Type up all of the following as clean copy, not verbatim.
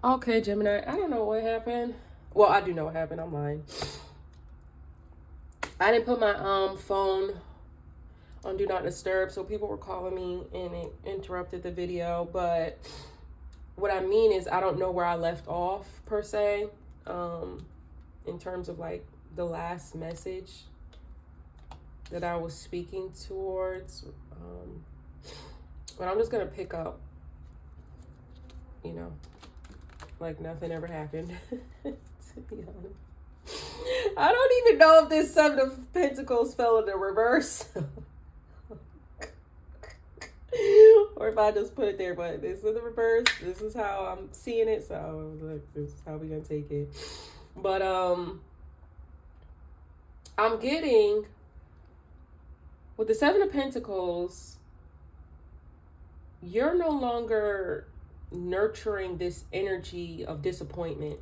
Okay, Gemini, I don't know what happened. Well, I do know what happened. I'm lying. I didn't put my phone on do not disturb, so people were calling me and it interrupted the video. But what I mean is I don't know where I left off per se, in terms of like the last message that I was speaking towards. But I'm just gonna pick up, you know, like nothing ever happened. To be honest, I don't even know if this Seven of Pentacles fell in the reverse. Or if I just put it there, but this is the reverse. This is how I'm seeing it, so look, this is how we're gonna take it. But I'm getting with the Seven of Pentacles, you're no longer nurturing this energy of disappointment,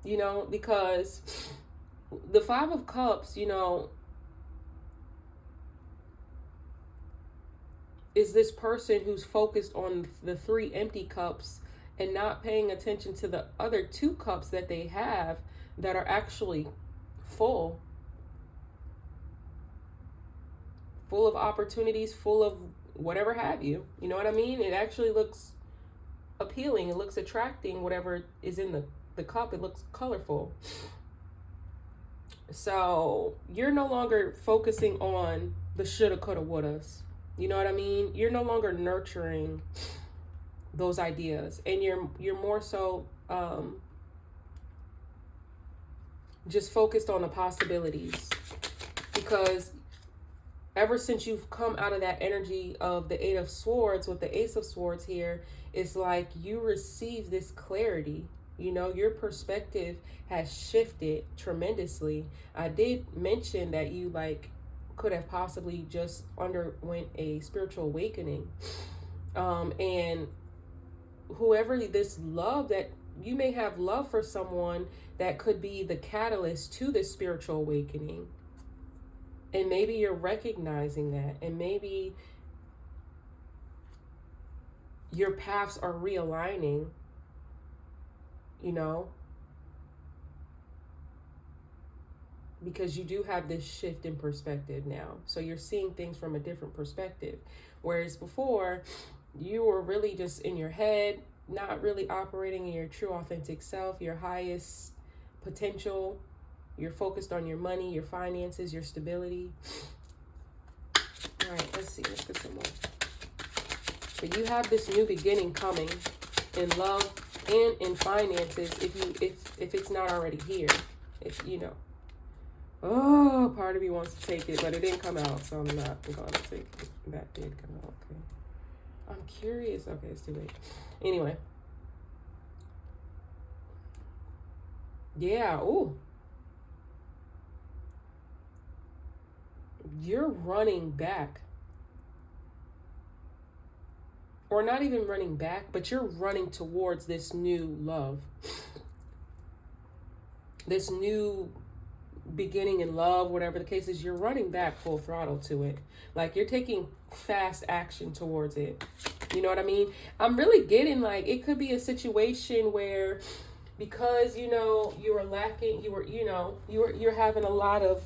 you know, because the Five of Cups, you know, is this person who's focused on the three empty cups and not paying attention to the other two cups that they have that are actually full of opportunities, full of whatever have you. You know what I mean? It actually looks appealing. It looks attracting, whatever is in the cup. It looks colorful. So you're no longer focusing on the shoulda, coulda, wouldas. You know what I mean? You're no longer nurturing those ideas, and you're more so just focused on the possibilities, because ever since you've come out of that energy of the Eight of Swords with the Ace of Swords here, it's like you receive this clarity. You know, your perspective has shifted tremendously. I did mention that you could have possibly just underwent a spiritual awakening. And whoever this love, that you may have love for someone that could be the catalyst to this spiritual awakening. And maybe you're recognizing that, and maybe your paths are realigning, you know, because you do have this shift in perspective now. So you're seeing things from a different perspective. Whereas before, you were really just in your head, not really operating in your true authentic self, your highest potential. You're focused on your money, your finances, your stability. All right, let's see. Let's get some more. But you have this new beginning coming in love and in finances, if it's not already here. If you know. Oh, part of me wants to take it, but it didn't come out, so I'm not going to take it. That did come out. Okay. I'm curious. Okay, it's too late. Anyway. Yeah. Ooh. You're running back. Or not even running back, but you're running towards this new love. This new beginning in love, whatever the case is, you're running back full throttle to it. Like you're taking fast action towards it. You know what I mean? I'm really getting like it could be a situation where, because you know you were lacking, you're having a lot of,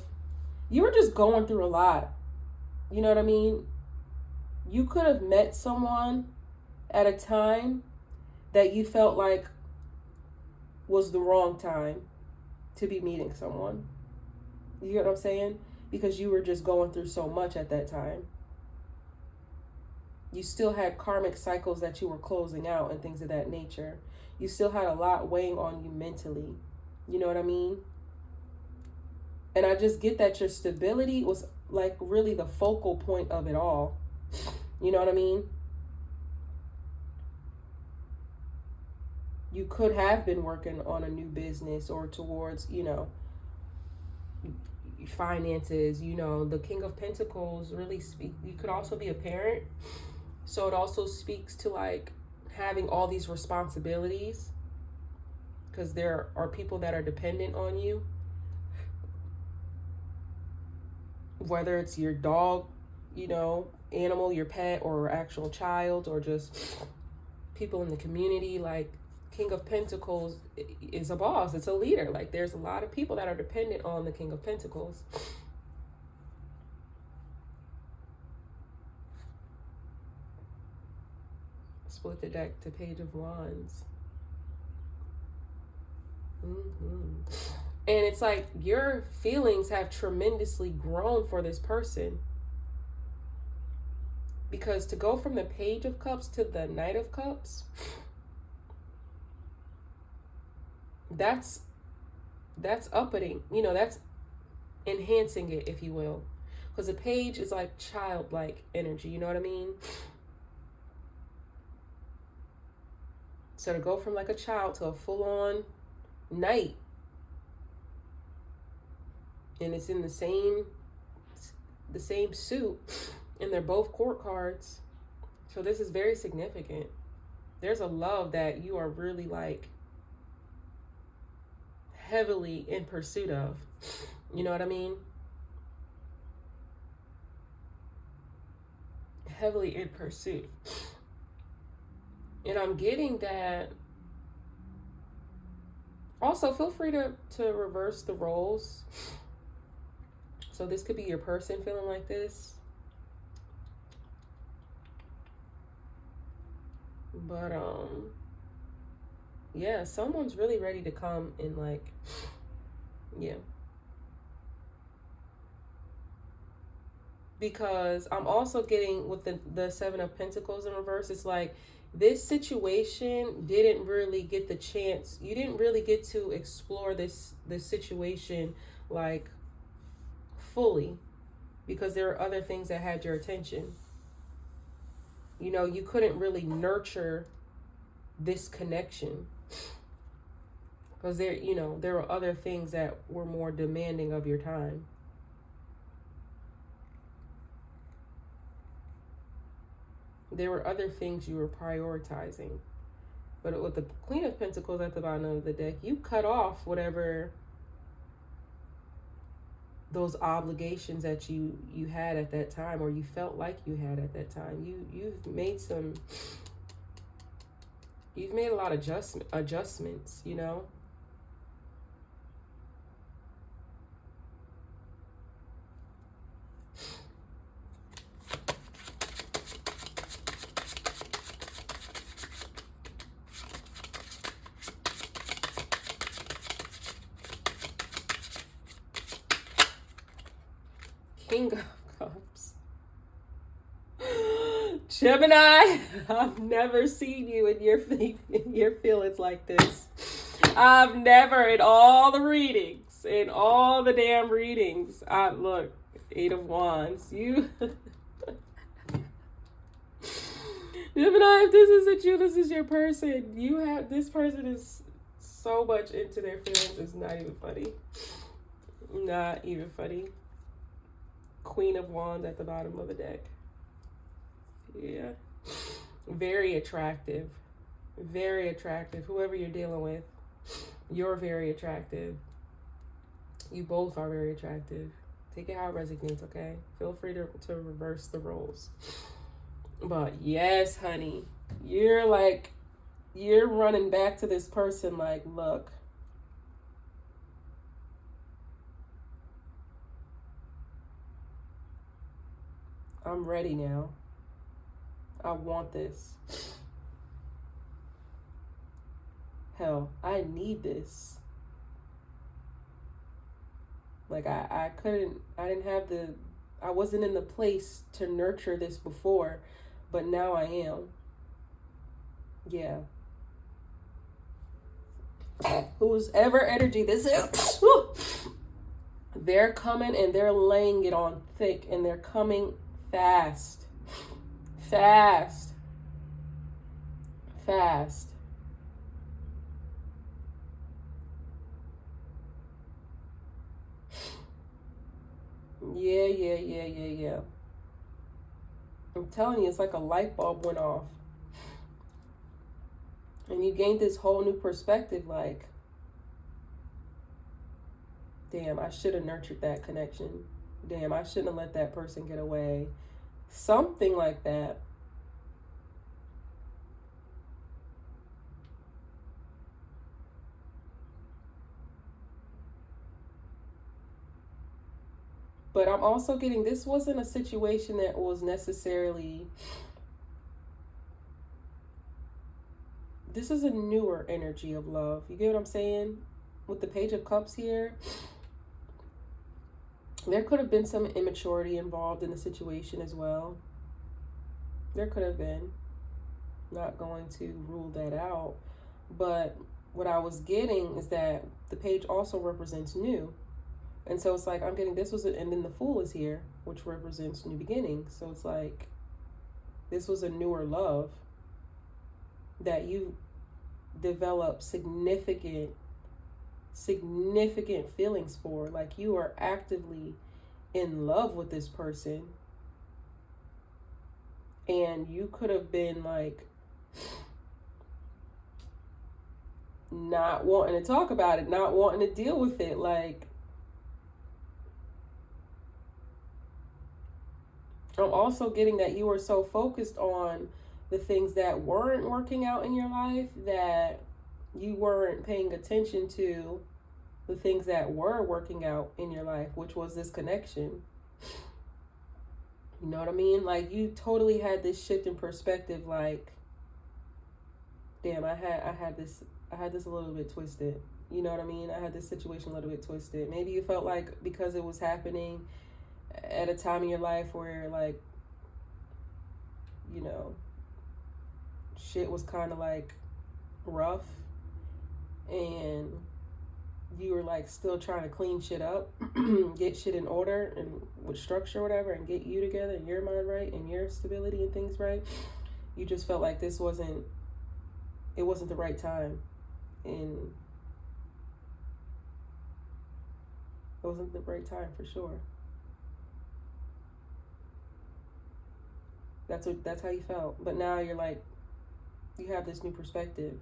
you were just going through a lot. You know what I mean? You could have met someone at a time that you felt like was the wrong time to be meeting someone. You get what I'm saying? Because you were just going through so much at that time. You still had karmic cycles that you were closing out and things of that nature. You still had a lot weighing on you mentally. You know what I mean? And I just get that your stability was like really the focal point of it all. You know what I mean? You could have been working on a new business or towards, you know, finances. You know, the King of Pentacles really speak. You could also be a parent. So it also speaks to like having all these responsibilities, because there are people that are dependent on you. Whether it's your dog, you know, animal, your pet, or actual child, or just people in the community. Like, King of Pentacles is a boss. It's a leader. Like, there's a lot of people that are dependent on the King of Pentacles. Split the deck to Page of Wands. And it's like your feelings have tremendously grown for this person. Because to go from the Page of Cups to the Knight of Cups, that's upping, you know, that's enhancing it, if you will. Because the Page is like childlike energy, you know what I mean? So to go from like a child to a full-on knight, and it's in the same suit, and they're both court cards. So this is very significant. There's a love that you are really like heavily in pursuit of. You know what I mean? Heavily in pursuit. And I'm getting that. Also, feel free to reverse the roles. So this could be your person feeling like this. But, yeah, someone's really ready to come and, like, yeah. Because I'm also getting with the Seven of Pentacles in reverse, it's like this situation didn't really get the chance. You didn't really get to explore this situation, like, fully, because there are other things that had your attention. You know, you couldn't really nurture this connection because there were other things that were more demanding of your time. There were other things you were prioritizing. But with the Queen of Pentacles at the bottom of the deck, you cut off whatever those obligations that you had at that time, or you felt like you had at that time. You've made a lot of adjustments, you know. King of Cups. Gemini, I've never seen you in your feelings like this. I've never, in all the readings, in all the damn readings, look, Eight of Wands, you... Gemini, if this isn't you, this is your person. This person is so much into their feelings, it's not even funny. Not even funny. Queen of Wands at the bottom of the deck. Yeah. Very attractive. Very attractive. Whoever you're dealing with, you're very attractive. You both are very attractive. Take it how it resonates, okay? Feel free to reverse the roles. But yes, honey, you're running back to this person like, look, I'm ready now. I want this. Hell, I need this. Like I wasn't in the place to nurture this before, but now I am. Yeah. Whose ever energy this is, they're coming and they're laying it on thick, and they're coming fast. Fast. Fast. Yeah. I'm telling you, it's like a light bulb went off. And you gained this whole new perspective, like, damn, I should have nurtured that connection. Damn, I shouldn't have let that person get away. Something like that. But I'm also getting, this wasn't a situation that was necessarily, this is a newer energy of love. You get what I'm saying? With the Page of Cups here, there could have been some immaturity involved in the situation as well. There could have been. Not going to rule that out. But what I was getting is that the page also represents new. And so it's like, I'm getting this was, and then the Fool is here, which represents new beginnings. So it's like, this was a newer love that you develop significant feelings for. Like, you are actively in love with this person. And you could have been like, not wanting to talk about it, not wanting to deal with it. Like, I'm also getting that you were so focused on the things that weren't working out in your life that you weren't paying attention to the things that were working out in your life, which was this connection. You know what I mean? Like, you totally had this shift in perspective. Like, damn, I had this a little bit twisted. You know what I mean? I had this situation a little bit twisted. Maybe you felt like because it was happening at a time in your life where, like, you know, shit was kind of like rough and you were like still trying to clean shit up, get shit in order and with structure or whatever, and get you together and your mind right and your stability and things right. You just felt like it wasn't the right time. And it wasn't the right time for sure. That's how you felt. But now you're like, you have this new perspective.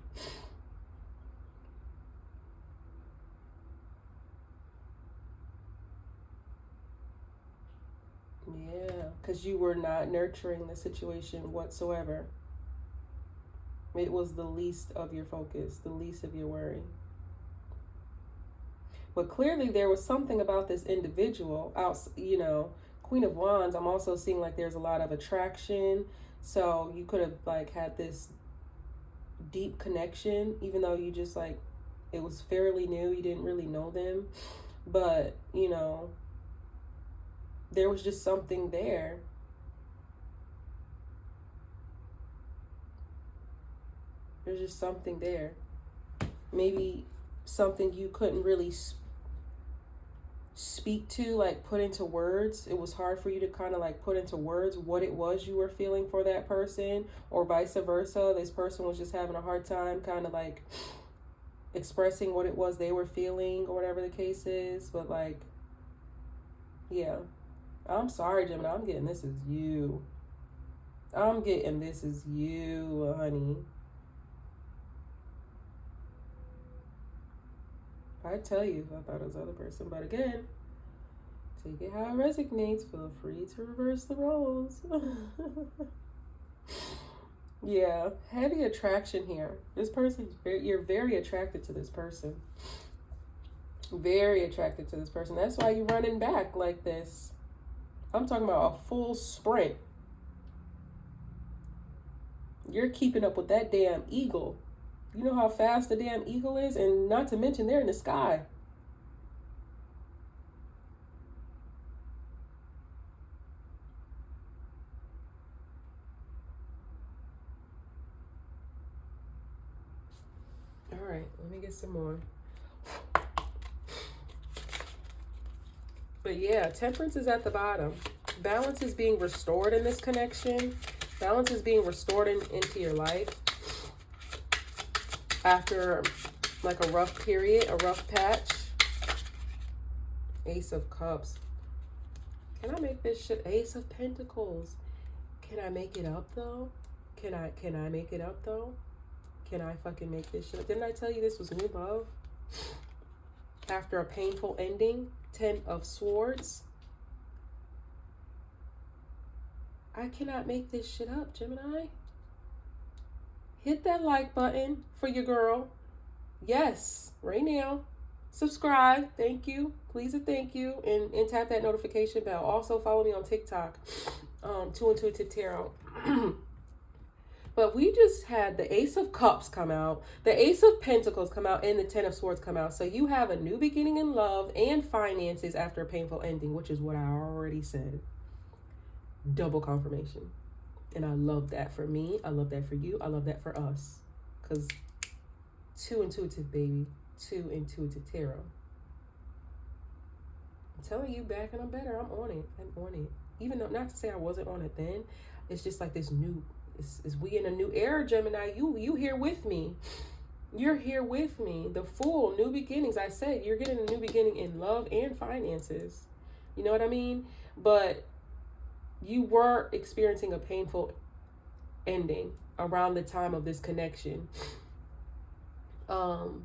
Yeah, because you were not nurturing the situation whatsoever. It was the least of your focus, the least of your worry. But clearly there was something about this individual, you know, Queen of Wands. I'm also seeing like there's a lot of attraction. So you could have like had this deep connection, even though you just like, it was fairly new. You didn't really know them. But, you know, there was just something there. There's just something there. Maybe something you couldn't really speak to, like put into words. It was hard for you to kind of like put into words what it was you were feeling for that person, or vice versa. This person was just having a hard time kind of like expressing what it was they were feeling or whatever the case is. But like, yeah, I'm sorry, Gemini. I'm getting this is you. I'm getting this is you, honey. I tell you, I thought it was the other person. But again, take it how it resonates. Feel free to reverse the roles. Yeah, heavy attraction here. This person, you're very attracted to this person. Very attracted to this person. That's why you're running back like this. I'm talking about a full sprint. You're keeping up with that damn eagle. You know how fast the damn eagle is? And not to mention, they're in the sky. All right, let me get some more. But yeah, temperance is at the bottom. Balance is being restored in this connection. Balance is being restored into your life after like a rough period, a rough patch. Ace of Cups. Can I make this shit? Ace of Pentacles. Can I make it up though? Can I make it up though? Can I fucking make this shit? Didn't I tell you this was new love? After a painful ending. 10 of Swords. I cannot make this shit up, Gemini. Hit that like button for your girl. Yes, right now. subscribe. Thank you. Please and thank you. And tap that notification bell. Also follow me on TikTok, Two Intuitive Tarot. But we just had the Ace of Cups come out, the Ace of Pentacles come out, and the Ten of Swords come out. So you have a new beginning in love and finances after a painful ending, which is what I already said. Double confirmation. And I love that for me. I love that for you. I love that for us. Because Two Intuitive, baby. Two Intuitive Tarot. I'm telling you, back and I'm better. I'm on it. I'm on it. Even though, not to say I wasn't on it then, it's just like this new, is we in a new era, Gemini. You here with me. You're here with me. The Fool, new beginnings. I said you're getting a new beginning in love and finances. You know what I mean? But you were experiencing a painful ending around the time of this connection. You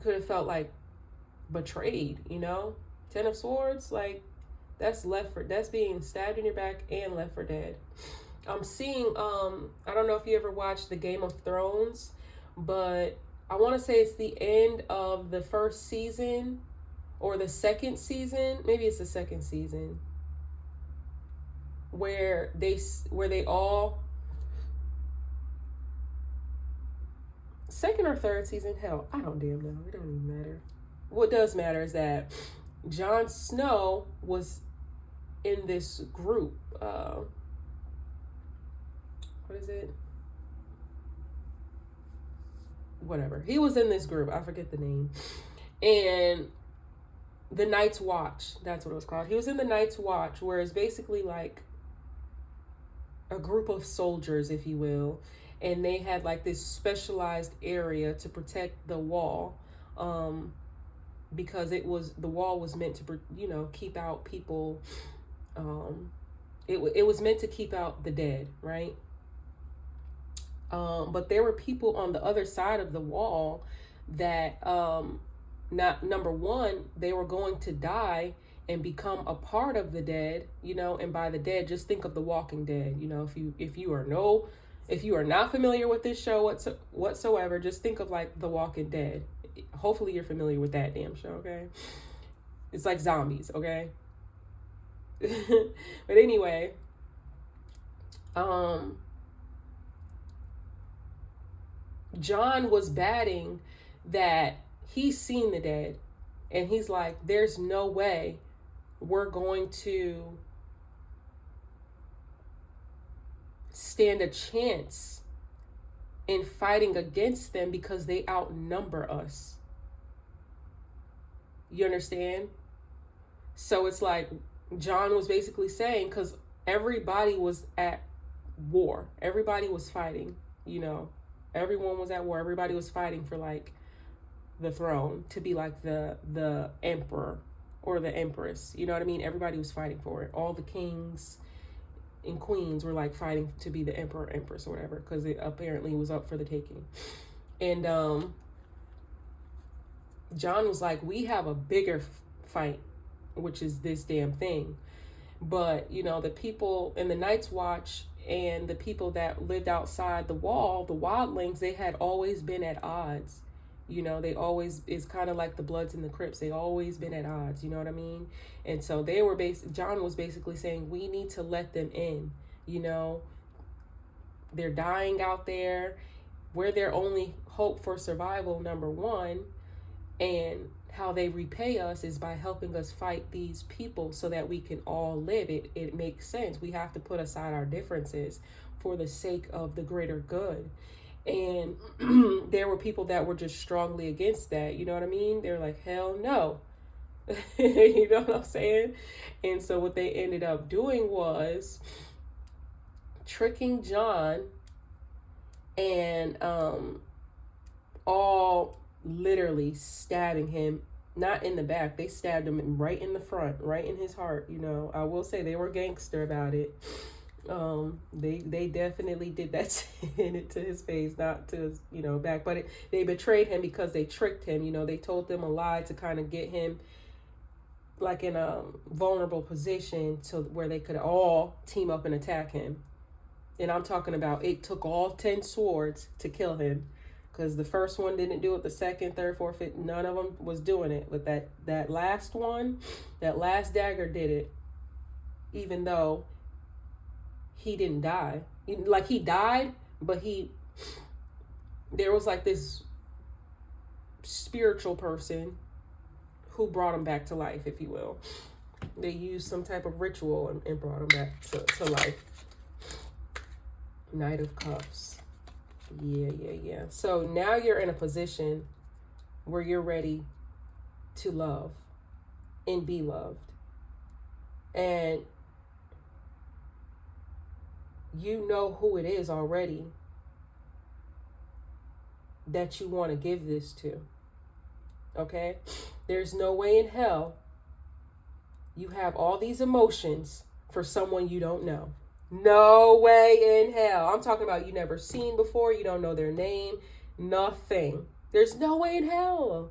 could have felt like betrayed, you know? Ten of Swords, like that's being stabbed in your back and left for dead. I'm seeing, I don't know if you ever watched the Game of Thrones, but I want to say it's the end of the first season or the second season. Maybe it's the second season where they all, second or third season, hell, I don't damn know. It don't even matter. What does matter is that Jon Snow was in this group. What is it? Whatever. He was in this group. I forget the name. And the Night's Watch. That's what it was called. He was in the Night's Watch, where it's basically like a group of soldiers, if you will. And they had like this specialized area to protect the wall. Because the wall was meant to, you know, keep out people. It was meant to keep out the dead, right? But there were people on the other side of the wall that, number one, they were going to die and become a part of the dead, you know. And by the dead, just think of The Walking Dead. You know, if you are not familiar with this show whatsoever, just think of like The Walking Dead. Hopefully you're familiar with that damn show, okay? It's like zombies, okay? But anyway, John was batting that he's seen the dead, and he's like, there's no way we're going to stand a chance in fighting against them because they outnumber us. You understand? So it's like John was basically saying, because everybody was at war, everybody was fighting, you know, everyone was at war, everybody was fighting for like the throne, to be like the emperor or the empress, you know what I mean? Everybody was fighting for it. All the kings and queens were like fighting to be the emperor, empress, or whatever, because it apparently was up for the taking. And John was like, we have a bigger fight, which is this damn thing. But, you know, the people in the Night's Watch and the people that lived outside the wall, the wildlings, they had always been at odds. You know, they always, it's kind of like the Bloods and the Crips. They always been at odds, you know what I mean? And so John was basically saying, we need to let them in, you know? They're dying out there. We're their only hope for survival, number one. And how they repay us is by helping us fight these people so that we can all live. It makes sense. We have to put aside our differences for the sake of the greater good. And there were people that were just strongly against that. You know what I mean? They're like, hell no. You know what I'm saying? And so what they ended up doing was tricking John and all literally stabbing him, not in the back. They stabbed him right in the front, right in his heart. You know, I will say they were gangster about it. They definitely did that to his face, not to his, you know, back, but they betrayed him because they tricked him. You know, they told them a lie to kind of get him like in a vulnerable position to where they could all team up and attack him. And I'm talking about it took all 10 swords to kill him. Because the first one didn't do it, the second, third, fourth, fifth, none of them was doing it. But that last one, that last dagger did it. Even though he didn't die. Like, he died, but there was like this spiritual person who brought him back to life, if you will. They used some type of ritual and brought him back to life. Knight of Cups. Yeah. So now you're in a position where you're ready to love and be loved. And you know who it is already that you want to give this to. Okay? There's no way in hell you have all these emotions for someone you don't know. No way in hell. I'm talking about you never seen before. You don't know their name. Nothing. There's no way in hell.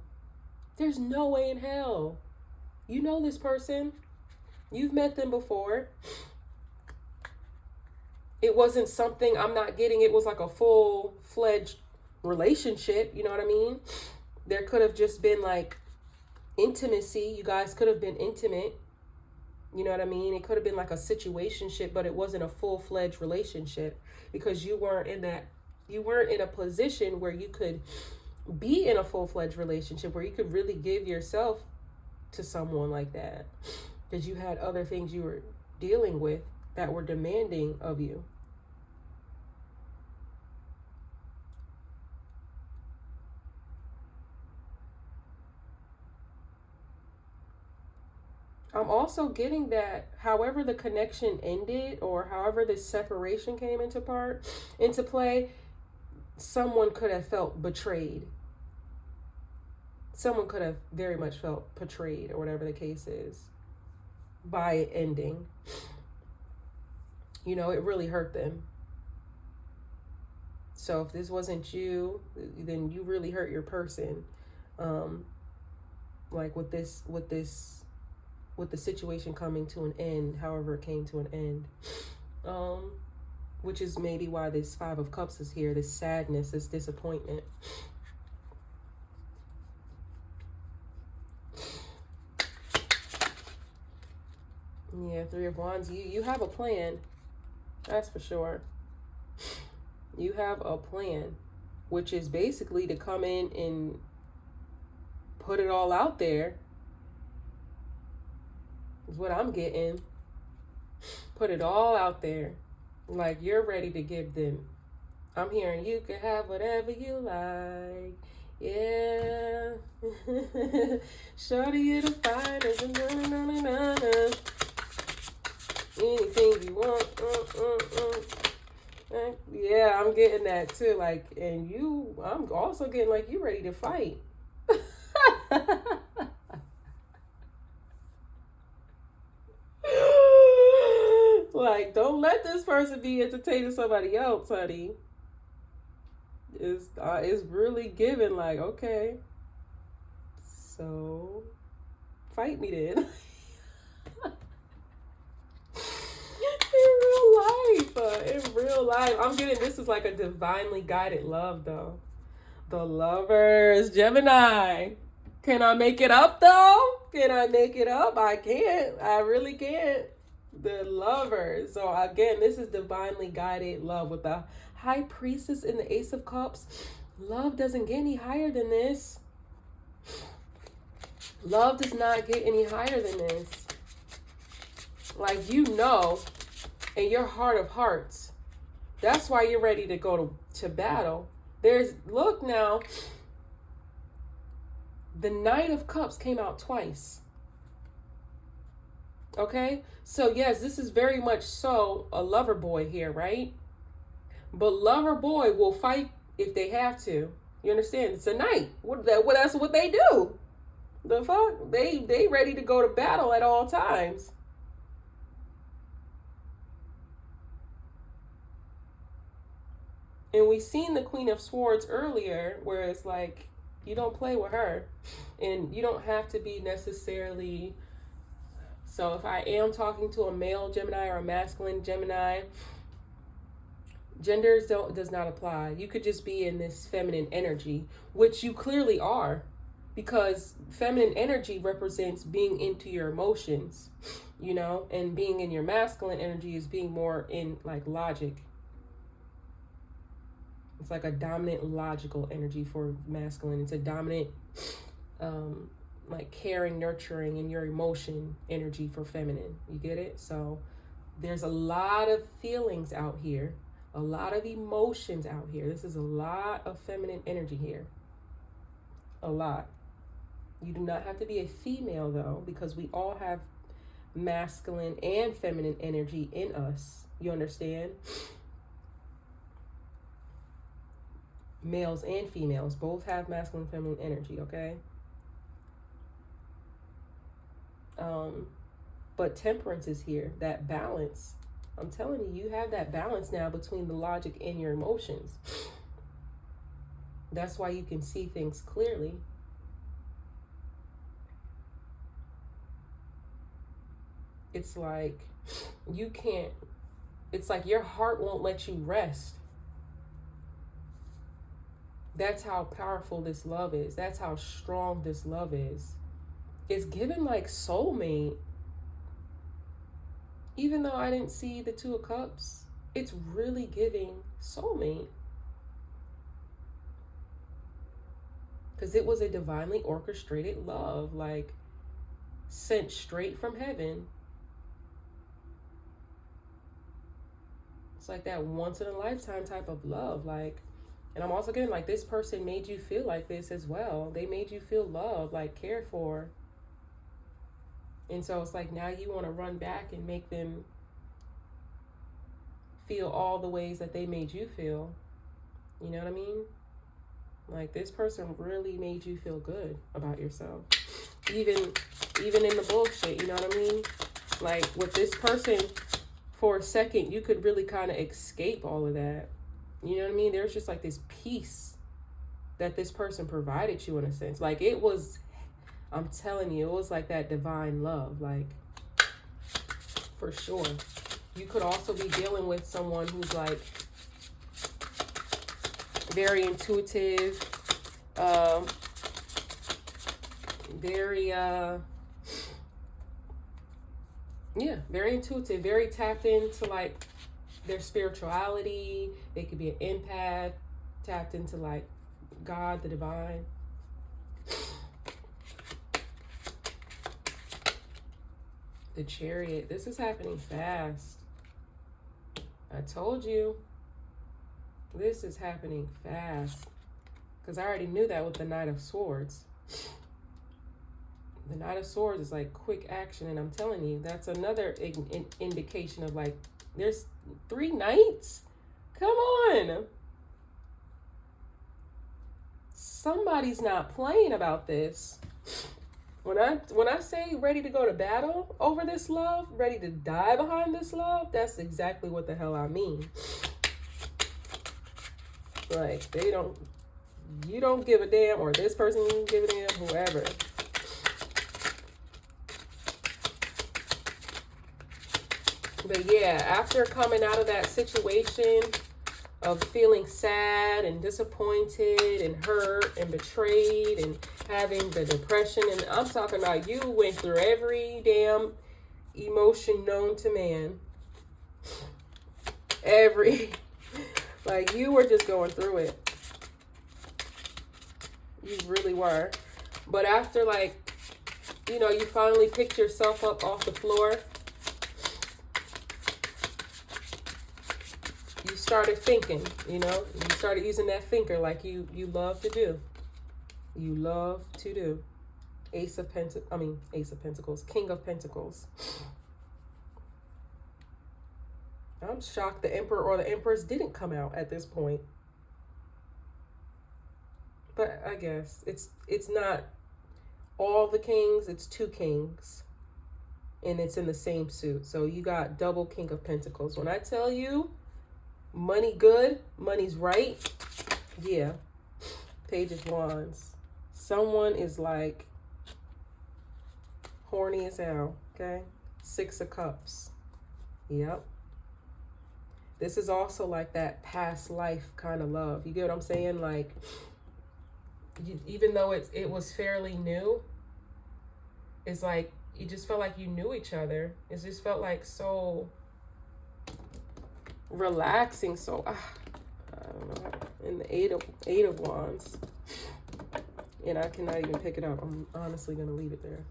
There's no way in hell. You know this person. You've met them before. It wasn't something I'm not getting. It was like a full-fledged relationship. You know what I mean? There could have just been like intimacy. You guys could have been intimate. You know what I mean? It could have been like a situationship, but it wasn't a full-fledged relationship because you weren't in a position where you could be in a full-fledged relationship where you could really give yourself to someone like that. Because you had other things you were dealing with that were demanding of you. I'm also getting that however the connection ended or however this separation came into play, someone could have felt betrayed. Someone could have very much felt betrayed or whatever the case is by it ending. You know, it really hurt them. So if this wasn't you, then you really hurt your person. Like with the situation coming to an end, however it came to an end. Which is maybe why this Five of Cups is here, this sadness, this disappointment. Yeah, Three of Wands, you have a plan. That's for sure. You have a plan, which is basically to come in and put it all out there. Is what I'm getting. Put it all out there. Like you're ready to give them. I'm hearing you can have whatever you like. Yeah. Shorty, you the finest. Anything you want. Yeah, I'm getting that too. Like, and I'm also getting like you ready to fight. Like, don't let this person be entertaining somebody else, honey. It's really giving like, okay, so fight me then. In real life, I'm getting this is like a divinely guided love though. The Lovers, Gemini. Can I make it up though? Can I make it up? I can't. I really can't. The Lovers. So again, this is divinely guided love with the High Priestess and the Ace of Cups. Love doesn't get any higher than this. Love does not get any higher than this. Like, you know, in your heart of hearts, that's why you're ready to go to battle. Look now, the Knight of Cups came out twice. Okay? So yes, this is very much so a lover boy here, right? But lover boy will fight if they have to. You understand? It's a knight. That's what they do. The fuck? They ready to go to battle at all times. And we seen the Queen of Swords earlier, where it's like, you don't play with her. And you don't have to be necessarily... So if I am talking to a male Gemini or a masculine Gemini, Genders does not apply. You could just be in this feminine energy, which you clearly are, because feminine energy represents being into your emotions, you know, and being in your masculine energy is being more in like logic. It's like a dominant logical energy for masculine. It's a dominant like caring, nurturing, and your emotion energy for feminine. You get it? So there's a lot of feelings out here, a lot of emotions out here. This is a lot of feminine energy here. A lot. You do not have to be a female though, because we all have masculine and feminine energy in us. You understand? Males and females both have masculine and feminine energy, okay? But temperance is here, that balance. I'm telling you, you have that balance now between the logic and your emotions. That's why you can see things clearly. It's like you can't, it's like your heart won't let you rest. That's how powerful this love is. That's how strong this love is. It's given like soulmate. Even though I didn't see the Two of Cups, it's really giving soulmate. Because it was a divinely orchestrated love, like sent straight from heaven. It's like that once in a lifetime type of love. Like, and I'm also getting like this person made you feel like this as well. They made you feel loved, like cared for. And so it's like now you want to run back and make them feel all the ways that they made you feel. You know what I mean? Like this person really made you feel good about yourself. Even in the bullshit, you know what I mean? Like with this person, for a second, you could really kind of escape all of that. You know what I mean? There's just like this peace that this person provided you in a sense. Like it was, I'm telling you, it was like that divine love, like for sure. You could also be dealing with someone who's like very intuitive, very intuitive, very tapped into like their spirituality. They could be an empath, tapped into like God, the divine. The Chariot. This is happening fast. I told you. This is happening fast. Because I already knew that with the Knight of Swords. The Knight of Swords is like quick action. And I'm telling you, that's another indication of like, there's 3 knights? Come on. Somebody's not playing about this. When I say ready to go to battle over this love, ready to die behind this love, that's exactly what the hell I mean. Like, you don't give a damn, or this person doesn't give a damn, whoever. But yeah, after coming out of that situation of feeling sad and disappointed and hurt and betrayed and having the depression, and I'm talking about you went through every damn emotion known to man. Like you were just going through it. You really were. But after like, you know, you finally picked yourself up off the floor, you started thinking, you know, you started using that thinker like you love to do. You love to do. Ace of Pentacles, King of Pentacles. I'm shocked the Emperor or the Empress didn't come out at this point. But I guess it's not all the kings, it's 2 kings. And it's in the same suit. So you got double King of Pentacles. When I tell you money good, money's right, yeah. Page of Wands. Someone is like horny as hell, okay? 6 of Cups. Yep. This is also like that past life kind of love. You get what I'm saying? Like, even though it was fairly new, it's like you just felt like you knew each other. It just felt like so relaxing. So I don't know. In the eight of wands, and I cannot even pick it up. I'm honestly gonna leave it there.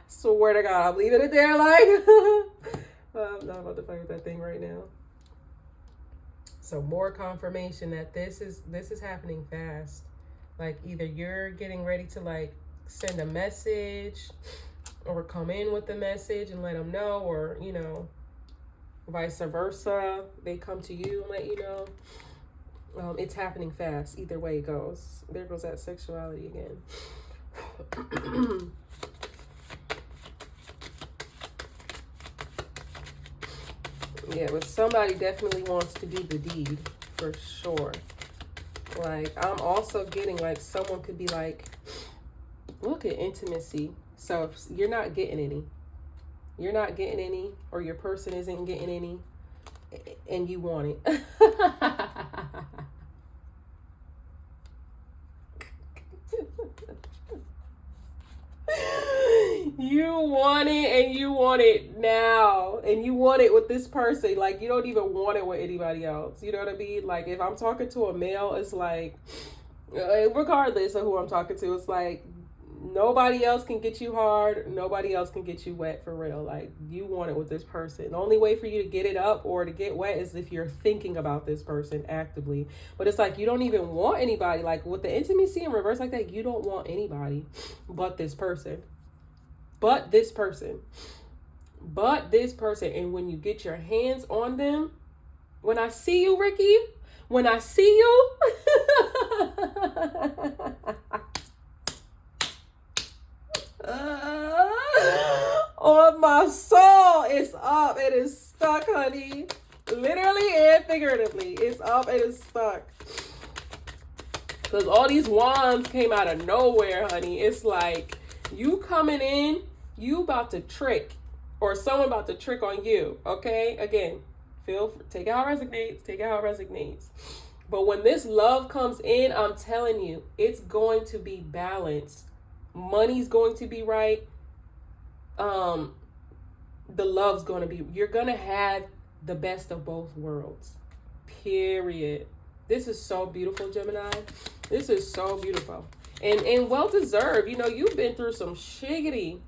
Swear to God, I'm leaving it there. Like, I'm not about to fight with that thing right now. So more confirmation that this is happening fast. Like, either you're getting ready to like send a message or come in with the message and let them know, or, you know, vice versa. They come to you and let you know. It's happening fast. Either way it goes. There goes that sexuality again. Yeah, but somebody definitely wants to do the deed, for sure. Like, I'm also getting, like, someone could be like, look at intimacy. So if you're not getting any, or your person isn't getting any, and you want it. You want it, and you want it now, and you want it with this person. Like, you don't even want it with anybody else. You know what I mean? Like, if I'm talking to a male, it's like, regardless of who I'm talking to, it's like nobody else can get you hard, nobody else can get you wet, for real. Like, you want it with this person. The only way for you to get it up or to get wet is if you're thinking about this person actively. But it's like you don't even want anybody. Like, with the intimacy in reverse like that, you don't want anybody but this person. But this person. And when you get your hands on them, when I see you, Ricky, when I see you, on my soul, it's up, it is stuck, honey. Literally and figuratively, it's up, it is stuck. Because all these wands came out of nowhere, honey. It's like, you coming in, you about to trick, or someone about to trick on you, okay? Again, take it how it resonates. But when this love comes in, I'm telling you, it's going to be balanced. Money's going to be right. The love's going to be, you're going to have the best of both worlds, period. This is so beautiful, Gemini. This is so beautiful. And well-deserved. You know, you've been through some shiggity.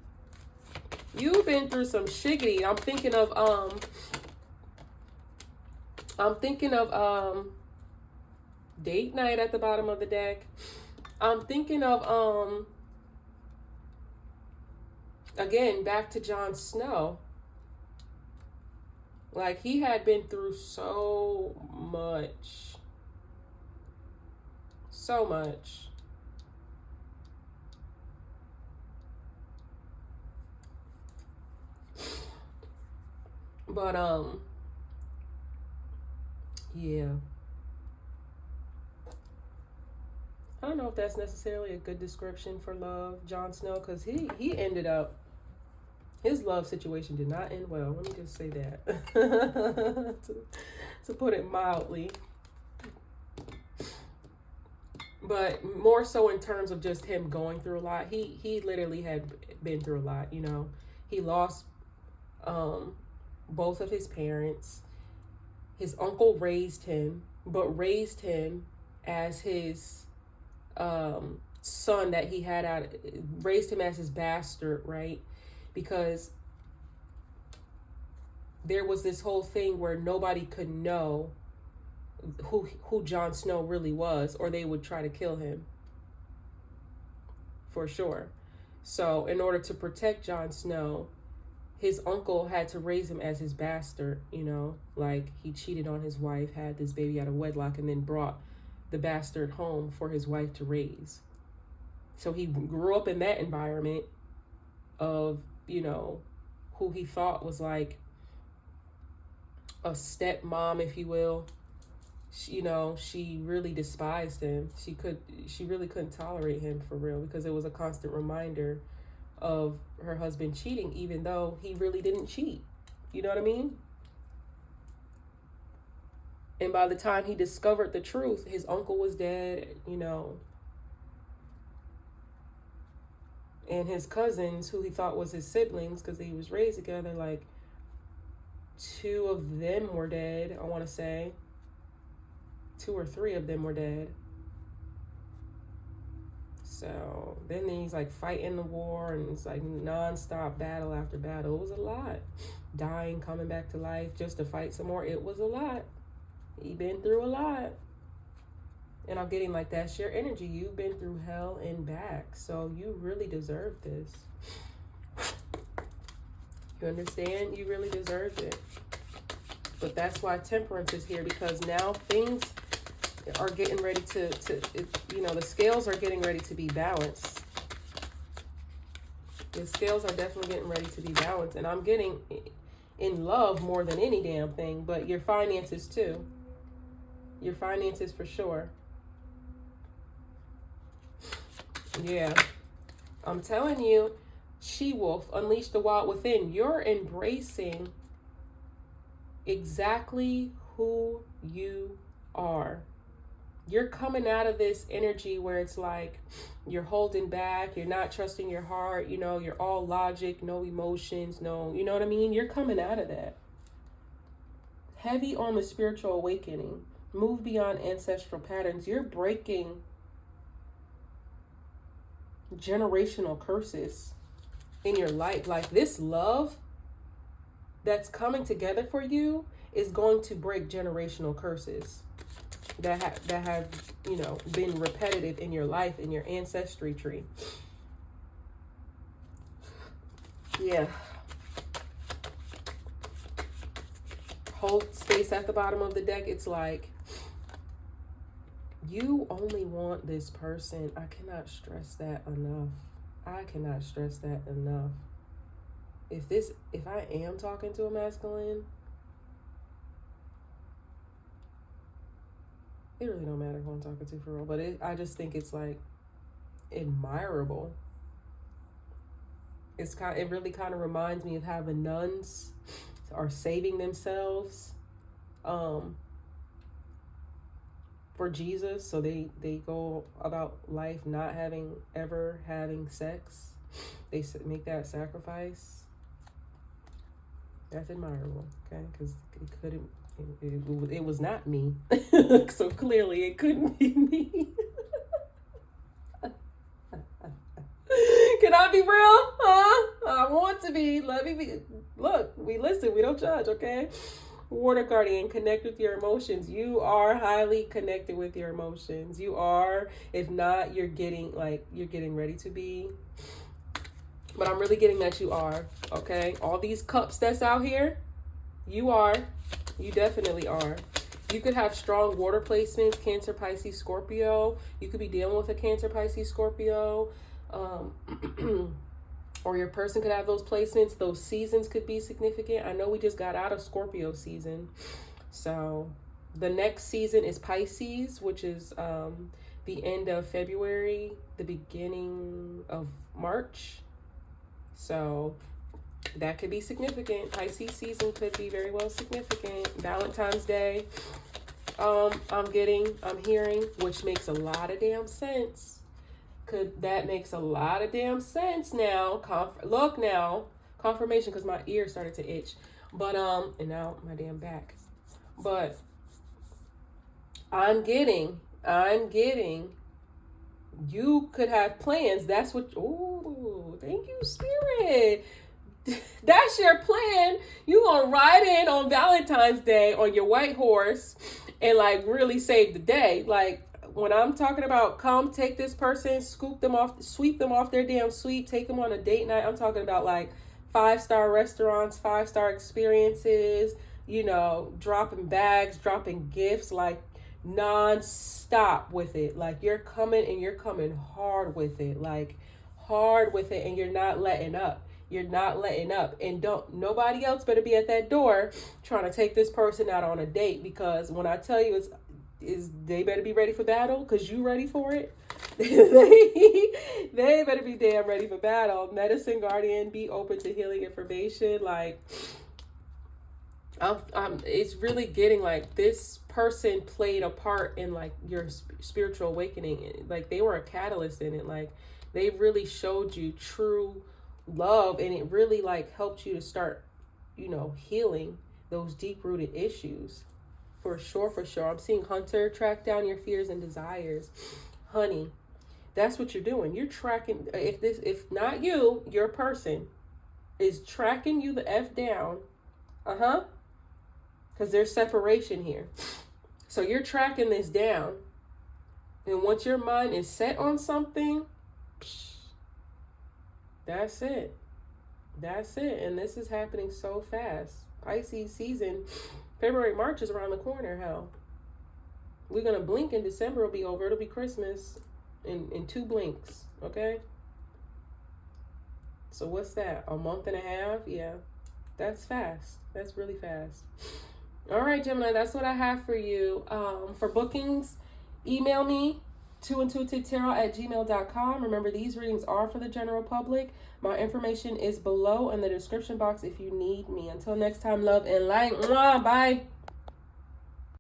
I'm thinking of date night at the bottom of the deck. I'm thinking of again, back to Jon Snow. Like, he had been through so much. So much. But yeah. I don't know if that's necessarily a good description for love, Jon Snow, because he ended up, his love situation did not end well. Let me just say that. to put it mildly. But more so in terms of just him going through a lot. He literally had been through a lot, you know. He lost both of his parents. His uncle raised him, but raised him as his son that he had raised him as his bastard, right? Because there was this whole thing where nobody could know who Jon Snow really was, or they would try to kill him, for sure. So in order to protect Jon Snow, his uncle had to raise him as his bastard, you know, like he cheated on his wife, had this baby out of wedlock, and then brought the bastard home for his wife to raise. So he grew up in that environment of, you know, who he thought was like a stepmom, if you will. You know, she really despised him. She really couldn't tolerate him, for real, because it was a constant reminder of her husband cheating, even though he really didn't cheat. You know what I mean? And by the time he discovered the truth, his uncle was dead, and his cousins, who he thought was his siblings because he was raised together, like 2 of them were dead, I want to say. 2 or 3 of them were dead. So then he's like fighting the war, and it's like nonstop battle after battle. It was a lot. Dying, coming back to life just to fight some more. It was a lot. He been through a lot. And I'm getting like, that's your energy. You've been through hell and back. So you really deserve this. You understand? You really deserved it. But that's why temperance is here, because now things are getting ready to the scales are getting ready to be balanced. The scales are definitely getting ready to be balanced. And I'm getting in love more than any damn thing, but your finances too. Your finances for sure. Yeah. I'm telling you, She-Wolf, Unleash the Wild Within. You're embracing exactly who you are. You're coming out of this energy where it's like you're holding back, you're not trusting your heart, you're all logic, no emotions, no, you know what I mean? You're coming out of that. Heavy on the spiritual awakening. Move beyond ancestral patterns. You're breaking generational curses in your life. Like, this love that's coming together for you is going to break generational curses that have been repetitive in your life, in your ancestry tree. Yeah. Hold space at the bottom of the deck. It's like, you only want this person. I cannot stress that enough. I cannot stress that enough. If I am talking to a masculine, it really don't matter who I'm talking to for real, but I just think it's like admirable. It really kind of reminds me of how the nuns are saving themselves for Jesus. So they go about life not ever having sex. They make that sacrifice. That's admirable, okay? Because it was not me. So clearly it couldn't be me. Can I be real? Huh? I want to be. Let me be. Look, we listen. We don't judge, okay? Water Guardian, connect with your emotions. You are highly connected with your emotions. You are. If not, you're getting ready to be. But I'm really getting that you are, okay? All these cups that's out here, you are. You definitely are. You could have strong water placements, Cancer, Pisces, Scorpio. You could be dealing with a Cancer, Pisces, Scorpio. Or your person could have those placements. Those seasons could be significant. I know we just got out of Scorpio season. So the next season is Pisces, which is the end of February, the beginning of March. So that could be significant. Pisces season could be very well significant. Valentine's Day, I'm hearing, which makes a lot of damn sense. That makes a lot of damn sense now. Look now, confirmation, because my ear started to itch. But and now my damn back. But I'm getting. You could have plans. That's what. Oh, thank you, Spirit. That's your plan. You gonna ride in on Valentine's Day on your white horse and like really save the day. Like, when I'm talking about come take this person, sweep them off their damn suite, take them on a date night. I'm talking about like 5-star restaurants, 5-star experiences, dropping bags, dropping gifts, like non-stop with it. Like, you're coming hard with it, and you're not letting up. And nobody else better be at that door trying to take this person out on a date, because when I tell you they better be ready for battle, because you ready for it. They better be damn ready for battle. Medicine Guardian, be open to healing information. Like, It's really getting like this person played a part in like your spiritual awakening. Like they were a catalyst in it. Like they really showed you true love, and it really like helped you to start, healing those deep rooted issues. For sure, for sure. I'm seeing Hunter track down your fears and desires. Honey, that's what you're doing. You're tracking, if not you, your person is tracking you the F down. Because there's separation here. So you're tracking this down. And once your mind is set on something, that's it. That's it. And this is happening so fast. Pisces season, February, March is around the corner, hell. We're going to blink and December will be over. It'll be Christmas in 2 blinks, okay? So what's that? A month and a half? Yeah. That's fast. That's really fast. All right, Gemini, that's what I have for you. For bookings, email me, twointuitivetarot@gmail.com. Remember, these readings are for the general public. My information is below in the description box if you need me. Until next time, love and light. Mwah, bye.